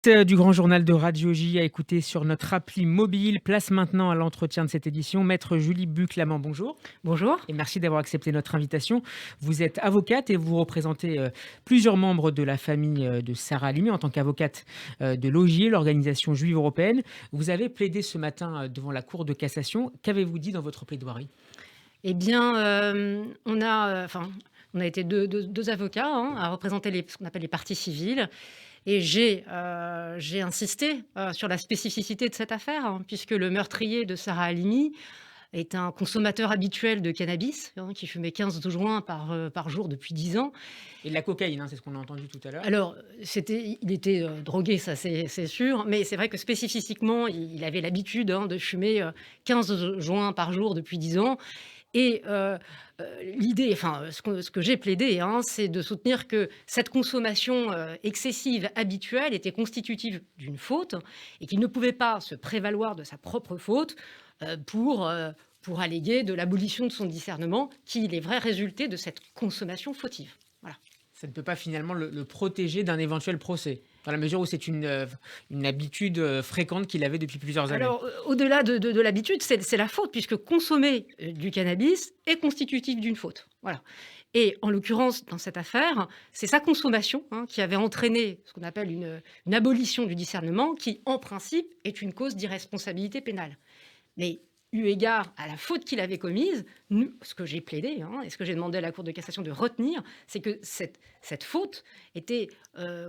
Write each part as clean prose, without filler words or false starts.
Du grand journal de Radio J à écouter sur notre appli mobile. Place maintenant à l'entretien de cette édition. Maître Julie Buclaman, bonjour Bonjour. et merci d'avoir accepté notre invitation. Vous êtes avocate et vous représentez plusieurs membres de la famille de Sarah Halimi en tant qu'avocate de l'OJIE, l'Organisation juive européenne. Vous avez plaidé ce matin devant la Cour de cassation. Qu'avez-vous dit dans votre plaidoirie? Eh bien, on a été deux avocats à représenter ce qu'on appelle les parties civiles. Et j'ai insisté sur la spécificité de cette affaire, puisque le meurtrier de Sarah Halimi est un consommateur habituel de cannabis, qui fumait 15 joints par jour depuis 10 ans. Et de la cocaïne, hein, c'est ce qu'on a entendu tout à l'heure. Alors, il était drogué, ça c'est sûr, mais c'est vrai que spécifiquement, il avait l'habitude de fumer 15 joints par jour depuis 10 ans. Et l'idée, ce que j'ai plaidé, c'est de soutenir que cette consommation excessive, habituelle, était constitutive d'une faute et qu'il ne pouvait pas se prévaloir de sa propre faute pour alléguer de l'abolition de son discernement, qui, il est vrai, résultait de cette consommation fautive. Voilà. Ça ne peut pas finalement le protéger d'un éventuel procès, dans la mesure où c'est une habitude fréquente qu'il avait depuis plusieurs années. Alors, au-delà de l'habitude, c'est la faute, puisque consommer du cannabis est constitutif d'une faute. Voilà. Et en l'occurrence, dans cette affaire, c'est sa consommation qui avait entraîné ce qu'on appelle une abolition du discernement, qui, en principe, est une cause d'irresponsabilité pénale. Mais eu égard à la faute qu'il avait commise, ce que j'ai plaidé et ce que j'ai demandé à la Cour de cassation de retenir, c'est que cette faute était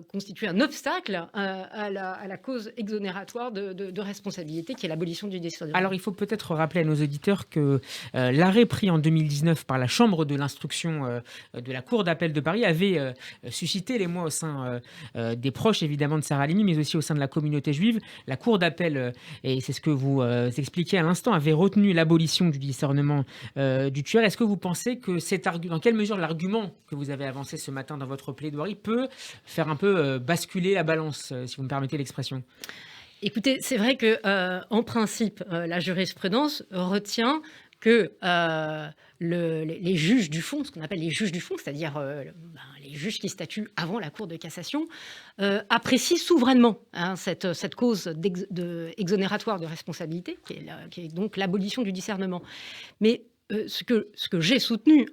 constituait un obstacle à la cause exonératoire de responsabilité, qui est l'abolition du discernement. Alors, il faut peut-être rappeler à nos auditeurs que l'arrêt pris en 2019 par la Chambre de l'instruction de la Cour d'appel de Paris avait suscité l'émoi au sein des proches, évidemment, de Sarah Halimi, mais aussi au sein de la communauté juive. La Cour d'appel, et c'est ce que vous expliquiez à l'instant, avait retenu l'abolition du discernement du tueur. Est-ce que vous pensez que dans quelle mesure l'argument que vous avez avancé ce matin dans votre plaidoirie peut faire un peu basculer la balance, si vous me permettez l'expression? Écoutez, c'est vrai que en principe, la jurisprudence retient que les juges du fond, ce qu'on appelle les juges du fond, c'est-à-dire les juges qui statuent avant la Cour de cassation, apprécient souverainement cette cause exonératoire de responsabilité, qui est donc l'abolition du discernement. Mais ce que j'ai soutenu,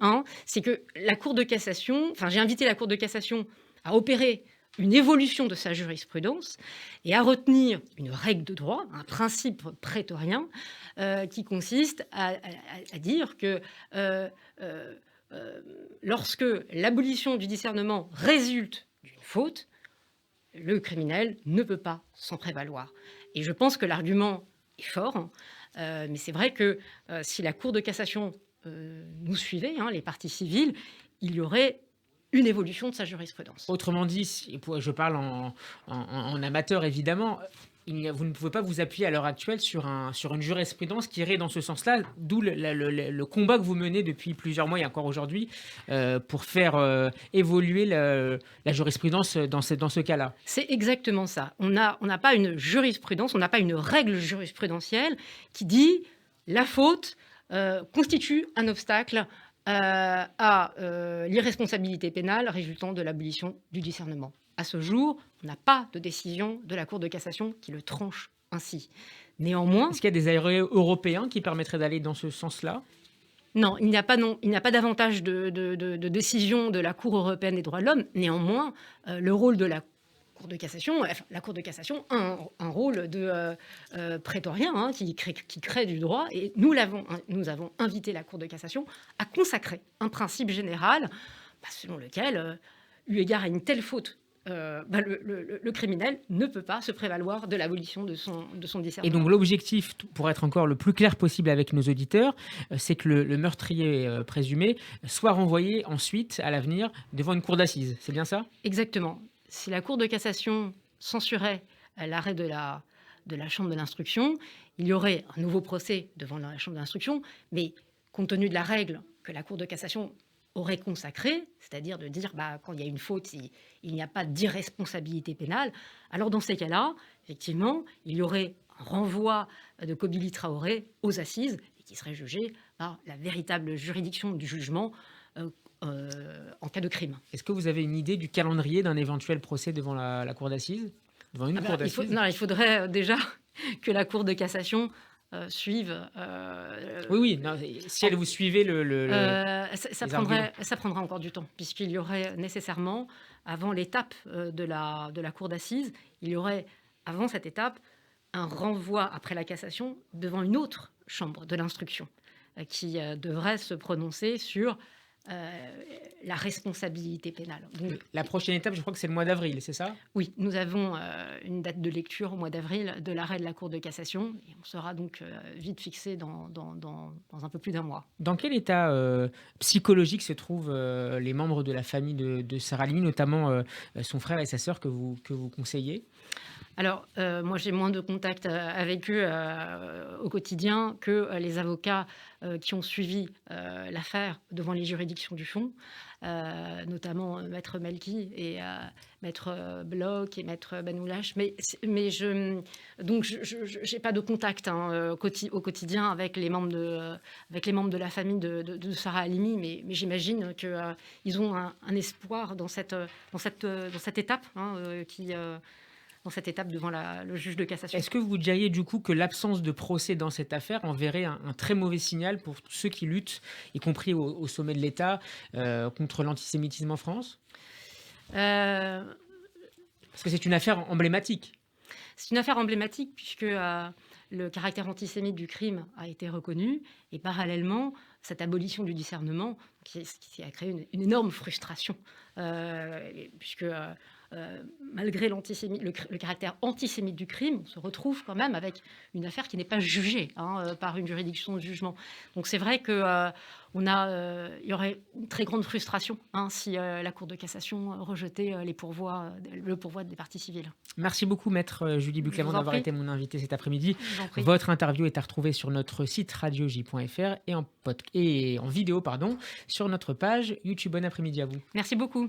c'est que la Cour de cassation, j'ai invité la Cour de cassation à opérer une évolution de sa jurisprudence et à retenir une règle de droit, un principe prétorien, qui consiste à dire que lorsque l'abolition du discernement résulte d'une faute, le criminel ne peut pas s'en prévaloir. Et je pense que l'argument est fort, mais c'est vrai que si la Cour de cassation nous suivait, les parties civiles, il y aurait une évolution de sa jurisprudence. Autrement dit, je parle en amateur évidemment, vous ne pouvez pas vous appuyer à l'heure actuelle sur une jurisprudence qui irait dans ce sens-là, d'où le combat que vous menez depuis plusieurs mois et encore aujourd'hui pour faire évoluer la jurisprudence dans ce cas-là. C'est exactement ça. On n'a pas une jurisprudence, on n'a pas une règle jurisprudentielle qui dit la faute constitue un obstacle à l'irresponsabilité pénale résultant de l'abolition du discernement. À ce jour, on n'a pas de décision de la Cour de cassation qui le tranche ainsi. Néanmoins, est-ce qu'il y a des arrêts européens qui permettraient d'aller dans ce sens-là? Non, il n'y a pas davantage de décision de la Cour européenne des droits de l'homme. Néanmoins, le rôle de la Cour de cassation a un rôle de prétorien qui crée du droit. Et nous avons invité la Cour de cassation à consacrer un principe général selon lequel, eu égard à une telle faute, le criminel ne peut pas se prévaloir de l'abolition de son discernement. Et donc l'objectif, pour être encore le plus clair possible avec nos auditeurs, c'est que le meurtrier présumé soit renvoyé ensuite, à l'avenir, devant une cour d'assises. C'est bien ça? Exactement. Si la Cour de cassation censurait l'arrêt de la Chambre de l'instruction, il y aurait un nouveau procès devant la Chambre de l'instruction, mais compte tenu de la règle que la Cour de cassation aurait consacrée, c'est-à-dire de dire quand il y a une faute, il n'y a pas d'irresponsabilité pénale, alors dans ces cas-là, effectivement, il y aurait un renvoi de Kobili Traoré aux assises et qui serait jugé par la véritable juridiction du jugement en cas de crime. Est-ce que vous avez une idée du calendrier d'un éventuel procès devant la cour d'assises devant une Ah cour bah, d'assises. non, il faudrait déjà que la Cour de cassation suive. Oui, oui, non, si elle vous suivez les arguments. Ça prendrait encore du temps, puisqu'il y aurait nécessairement, avant l'étape de la Cour d'assises, il y aurait, avant cette étape, un renvoi après la cassation devant une autre chambre de l'instruction qui devrait se prononcer sur euh, la responsabilité pénale. Donc, La prochaine étape, je crois que c'est le mois d'avril, c'est ça? oui, nous avons une date de lecture au mois d'avril de l'arrêt de la Cour de cassation et on sera donc vite fixé dans un peu plus d'un mois. Dans quel état psychologique se trouvent les membres de la famille de Sarah Halimi, notamment son frère et sa sœur que vous conseillez? Alors, moi, j'ai moins de contact avec eux au quotidien que les avocats qui ont suivi l'affaire devant les juridictions du fond, notamment Maître Melki et Maître Bloch et Maître Benoulache. Donc, je n'ai pas de contact au quotidien avec les membres de la famille de Sarah Halimi, mais j'imagine qu'ils ont un espoir dans cette étape dans cette étape devant le juge de cassation. Est-ce que vous diriez du coup que l'absence de procès dans cette affaire enverrait un très mauvais signal pour tous ceux qui luttent, y compris au sommet de l'État, contre l'antisémitisme en France? Euh, Parce que c'est une affaire emblématique. C'est une affaire emblématique puisque le caractère antisémite du crime a été reconnu et parallèlement, cette abolition du discernement qui a créé une énorme frustration puisque malgré le caractère antisémite du crime, on se retrouve quand même avec une affaire qui n'est pas jugée par une juridiction de jugement. Donc c'est vrai que il y aurait une très grande frustration si la Cour de cassation rejetait le pourvoi des parties civiles. Merci beaucoup, maître Julie Je Buclément, vous en d'avoir prie. été mon invité cet après-midi. Je vous en prie. Votre interview est à retrouver sur notre site radioj.fr et en vidéo sur notre page YouTube. Bon après-midi à vous. Merci beaucoup.